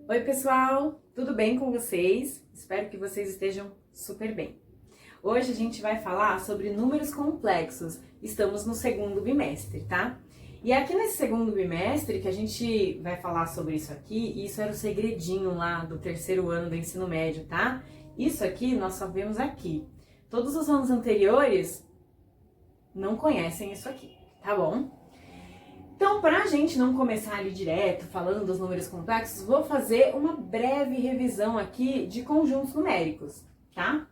Oi pessoal, tudo bem com vocês? Espero que vocês estejam super bem. Hoje a gente vai falar sobre números complexos. Estamos no segundo bimestre, tá? E aqui nesse segundo bimestre que a gente vai falar sobre isso aqui, e isso era o segredinho lá do terceiro ano do ensino médio, tá? Isso aqui nós só vemos aqui. Todos os anos anteriores não conhecem isso aqui, tá bom? Então, para a gente não começar ali direto falando dos números complexos, vou fazer uma breve revisão aqui de conjuntos numéricos, tá?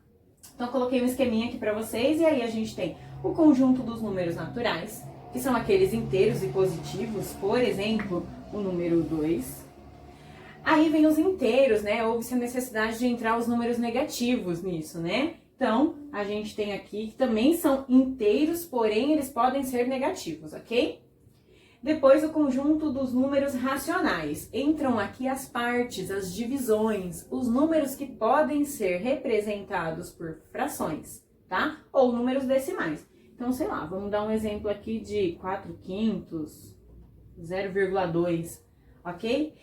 Então, eu coloquei um esqueminha aqui para vocês e aí a gente tem o conjunto dos números naturais, que são aqueles inteiros e positivos, por exemplo, o número 2. Aí vem os inteiros, né? Houve-se a necessidade de entrar os números negativos nisso, né? Então, a gente tem aqui que também são inteiros, porém eles podem ser negativos, ok? Depois, o conjunto dos números racionais. Entram aqui as partes, as divisões, os números que podem ser representados por frações, tá? Ou números decimais. Então, sei lá, vamos dar um exemplo aqui de 4/5, 0,2, ok?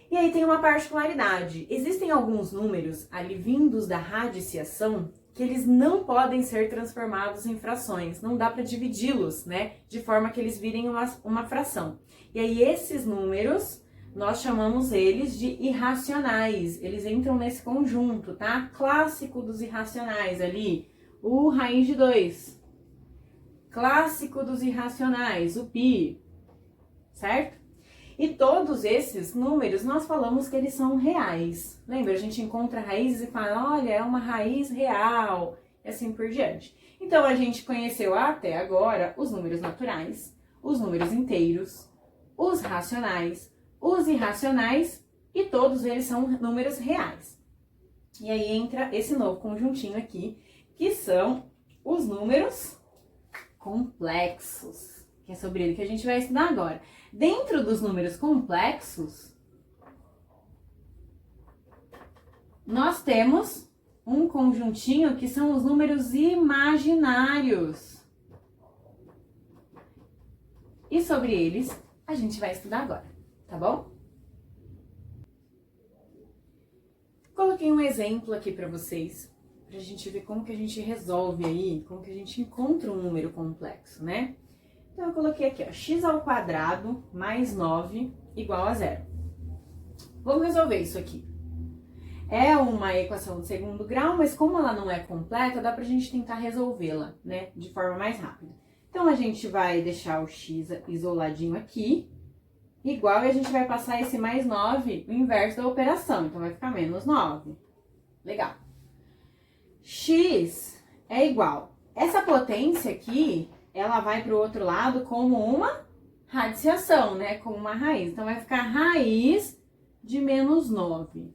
E aí tem uma particularidade. Existem alguns números ali vindos da radiciação que eles não podem ser transformados em frações, não dá para dividi-los, né, de forma que eles virem uma fração. E aí esses números, nós chamamos eles de irracionais, eles entram nesse conjunto, tá? Clássico dos irracionais ali, o raiz de 2. Clássico dos irracionais, o π, certo? E todos esses números, nós falamos que eles são reais. Lembra? A gente encontra raízes e fala, olha, é uma raiz real, e assim por diante. Então, a gente conheceu até agora os números naturais, os números inteiros, os racionais, os irracionais, e todos eles são números reais. E aí entra esse novo conjuntinho aqui, que são os números complexos, que é sobre ele que a gente vai estudar agora. Dentro dos números complexos, nós temos um conjuntinho que são os números imaginários. E sobre eles a gente vai estudar agora, tá bom? Coloquei um exemplo aqui para vocês, pra gente ver como que a gente resolve aí, como que a gente encontra um número complexo, né? Então, eu coloquei aqui, ó, x² mais 9 igual a 0. Vamos resolver isso aqui. É uma equação de segundo grau, mas como ela não é completa, dá pra gente tentar resolvê-la, né, de forma mais rápida. Então, a gente vai deixar o x isoladinho aqui, igual, e a gente vai passar esse mais 9, o inverso da operação. Então, vai ficar menos 9. Legal. X é igual. Essa potência aqui, ela vai para o outro lado como uma radiciação, né? Como uma raiz. Então, vai ficar raiz de menos 9.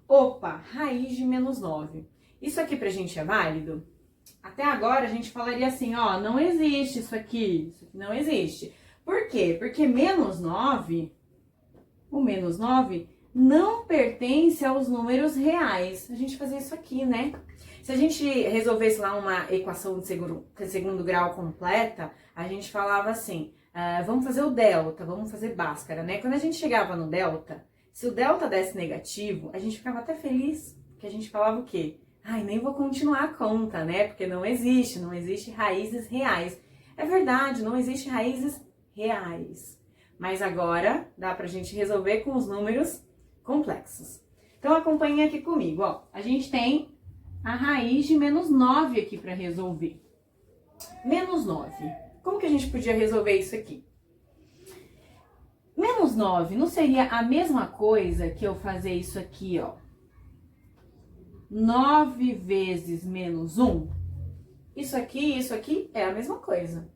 Opa, raiz de menos 9. Isso aqui pra gente é válido? Até agora, a gente falaria assim, ó, não existe isso aqui não existe. Por quê? Porque menos 9, o menos 9 não pertence aos números reais. A gente fazia isso aqui, né? Se a gente resolvesse lá uma equação de segundo grau completa, a gente falava assim, vamos fazer o delta, vamos fazer Bhaskara, né? Quando a gente chegava no delta, se o delta desse negativo, a gente ficava até feliz, porque a gente falava o quê? Ai, nem vou continuar a conta, né? Porque não existe raízes reais. É verdade, não existe raízes reais. Mas agora dá pra gente resolver com os números complexos. Então acompanhe aqui comigo, ó. A gente tem a raiz de menos 9 aqui para resolver. Menos 9. Como que a gente podia resolver isso aqui? Menos 9 não seria a mesma coisa que eu fazer isso aqui, ó? 9 vezes menos 1? Isso aqui é a mesma coisa.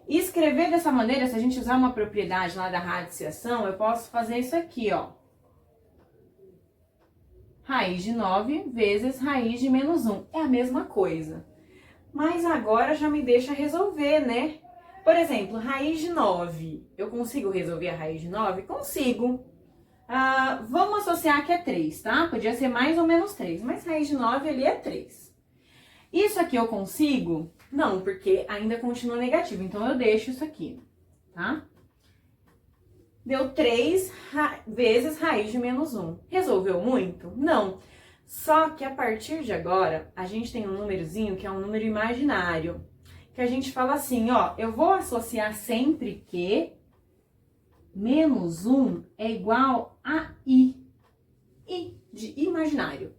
E escrever dessa maneira, se a gente usar uma propriedade lá da radiciação, eu posso fazer isso aqui, ó. Raiz de 9 vezes raiz de menos 1. É a mesma coisa. Mas agora já me deixa resolver, né? Por exemplo, raiz de 9. Eu consigo resolver a raiz de 9? Consigo. Vamos associar que é 3, tá? Podia ser mais ou menos 3, mas raiz de 9 ali é 3. Isso aqui eu consigo? Não, porque ainda continua negativo. Então, eu deixo isso aqui, tá? deu 3 vezes raiz de menos 1. Resolveu muito? Não. Só que a partir de agora, a gente tem um númerozinho que é um número imaginário. Que a gente fala assim, ó, eu vou associar sempre que menos 1 é igual a i. I de imaginário.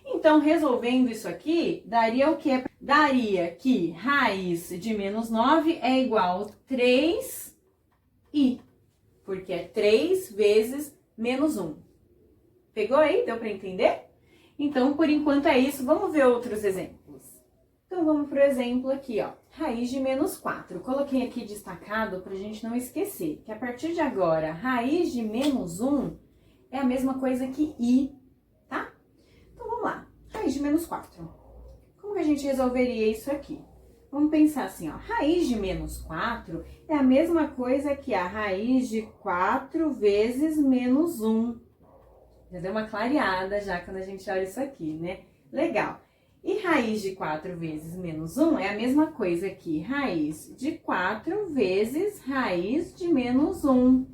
Então, resolvendo isso aqui, daria o quê? Daria que raiz de menos 9 é igual a 3i. Porque é 3 vezes menos 1. Pegou aí? Deu para entender? Então, por enquanto é isso. Vamos ver outros exemplos. Então, vamos para o exemplo aqui, ó. Raiz de menos 4. Coloquei aqui destacado para a gente não esquecer que a partir de agora, raiz de menos 1 é a mesma coisa que i, tá? Então, vamos lá. Raiz de menos 4. Como que a gente resolveria isso aqui? Vamos pensar assim, ó. Raiz de menos 4 é a mesma coisa que a raiz de 4 vezes menos 1. Já deu uma clareada já quando a gente olha isso aqui, né? Legal. E raiz de 4 vezes menos 1 é a mesma coisa que raiz de 4 vezes raiz de menos 1.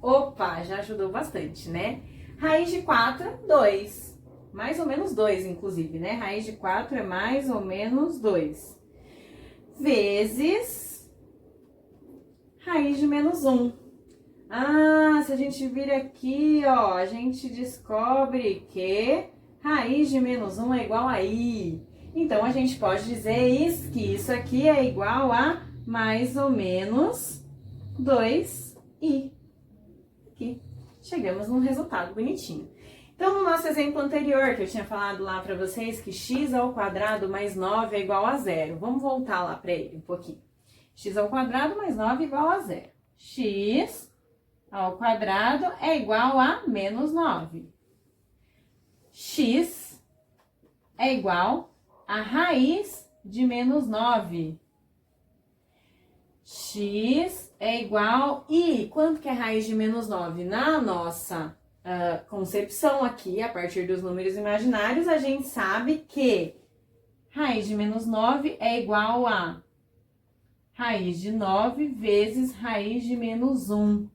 Opa, já ajudou bastante, né? Raiz de 4, 2. Mais ou menos 2, inclusive, né? Raiz de 4 é mais ou menos 2. Vezes raiz de menos 1. Ah, se a gente vir aqui, ó, a gente descobre que raiz de menos 1 é igual a i. Então, a gente pode dizer que isso aqui é igual a mais ou menos 2i. Aqui, chegamos num resultado bonitinho. Então, no nosso exemplo anterior, que eu tinha falado lá para vocês que x ao quadrado mais 9 é igual a 0. Vamos voltar lá para ele um pouquinho. X ao quadrado mais 9 é igual a 0. X ao quadrado é igual a menos 9. X é igual a raiz de menos 9. X é igual... E quanto que é raiz de menos 9? Na nossa concepção aqui, a partir dos números imaginários, a gente sabe que raiz de menos 9 é igual a raiz de 9 vezes raiz de menos 1.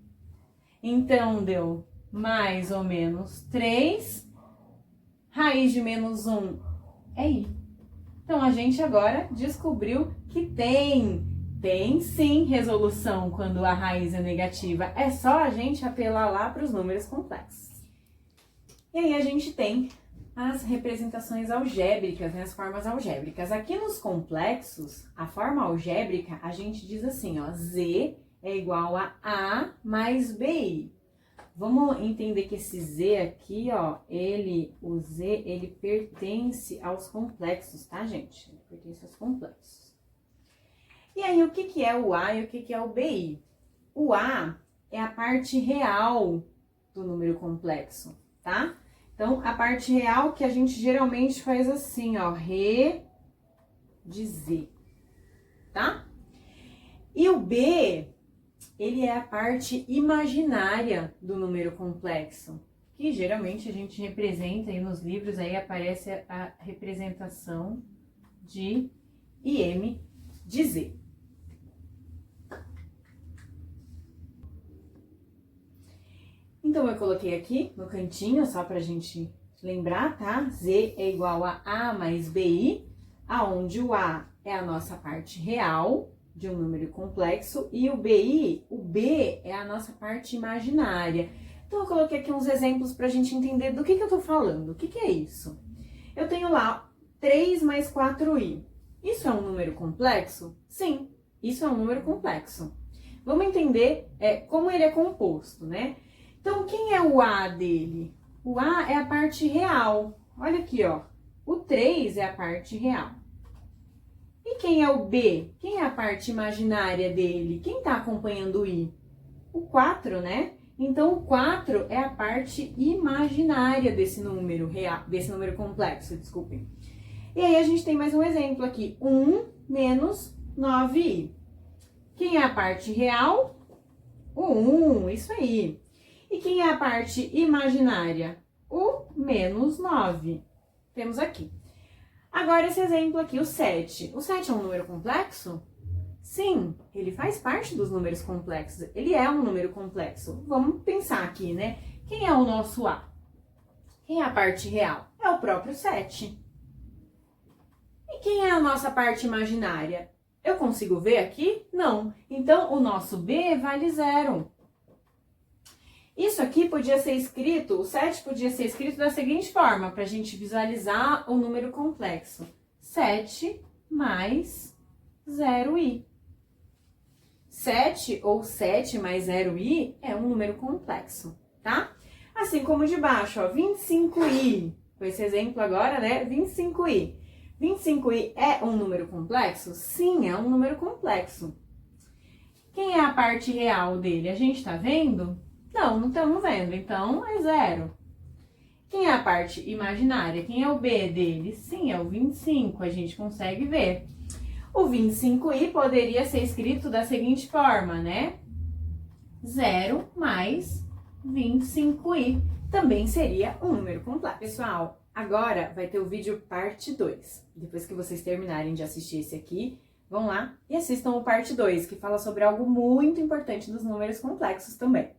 Então, deu mais ou menos 3. Raiz de menos 1 é i. Então, a gente agora descobriu que tem sim resolução quando a raiz é negativa. É só a gente apelar lá para os números complexos. E aí, a gente tem as representações algébricas, né? As formas algébricas. Aqui nos complexos, a forma algébrica, a gente diz assim, ó, z é igual a mais bi. Vamos entender que esse z aqui, ó, o z, ele pertence aos complexos, tá, gente? Ele pertence aos complexos. E aí, o que que é o a e o que que é o bi? O a é a parte real do número complexo, tá? Então, a parte real que a gente geralmente faz assim, ó, re de z, tá? E o b... ele é a parte imaginária do número complexo, que geralmente a gente representa aí nos livros, aí aparece a representação de IM de Z. Então, eu coloquei aqui no cantinho, só pra gente lembrar, tá? Z é igual a A mais BI, aonde o A é a nossa parte real de um número complexo e o BI, o B é a nossa parte imaginária. Então, eu coloquei aqui uns exemplos pra gente entender do que eu tô falando. O que é isso? Eu tenho lá 3 mais 4i. Isso é um número complexo? Sim, isso é um número complexo. Vamos entender como ele é composto, né? Então, quem é o A dele? O A é a parte real. Olha aqui, ó. O 3 é a parte real. E quem é o B? Quem é a parte imaginária dele? Quem tá acompanhando o I? O 4, né? Então, o 4 é a parte imaginária desse número real, desse número complexo, desculpem. E aí, a gente tem mais um exemplo aqui. 1 menos 9i. Quem é a parte real? O 1, isso aí. E quem é a parte imaginária? O menos 9. Temos aqui. Agora, esse exemplo aqui, o 7. O 7 é um número complexo? Sim, ele faz parte dos números complexos. Ele é um número complexo. Vamos pensar aqui, né? Quem é o nosso A? Quem é a parte real? É o próprio 7. E quem é a nossa parte imaginária? Eu consigo ver aqui? Não. Então, o nosso B vale 0. Isso aqui podia ser escrito, o 7 podia ser escrito da seguinte forma, para a gente visualizar o número complexo. 7 mais 0i. 7 ou 7 mais 0i é um número complexo, tá? Assim como de baixo, ó, 25i. Com esse exemplo agora, né? 25i. 25i é um número complexo? Sim, é um número complexo. Quem é a parte real dele? A gente tá vendo? Não estamos vendo, então é 0. Quem é a parte imaginária? Quem é o B dele? Sim, é o 25, a gente consegue ver. O 25i poderia ser escrito da seguinte forma, né? 0 mais 25i também seria um número complexo. Pessoal, agora vai ter o vídeo parte 2. Depois que vocês terminarem de assistir esse aqui, vão lá e assistam o parte 2, que fala sobre algo muito importante dos números complexos também.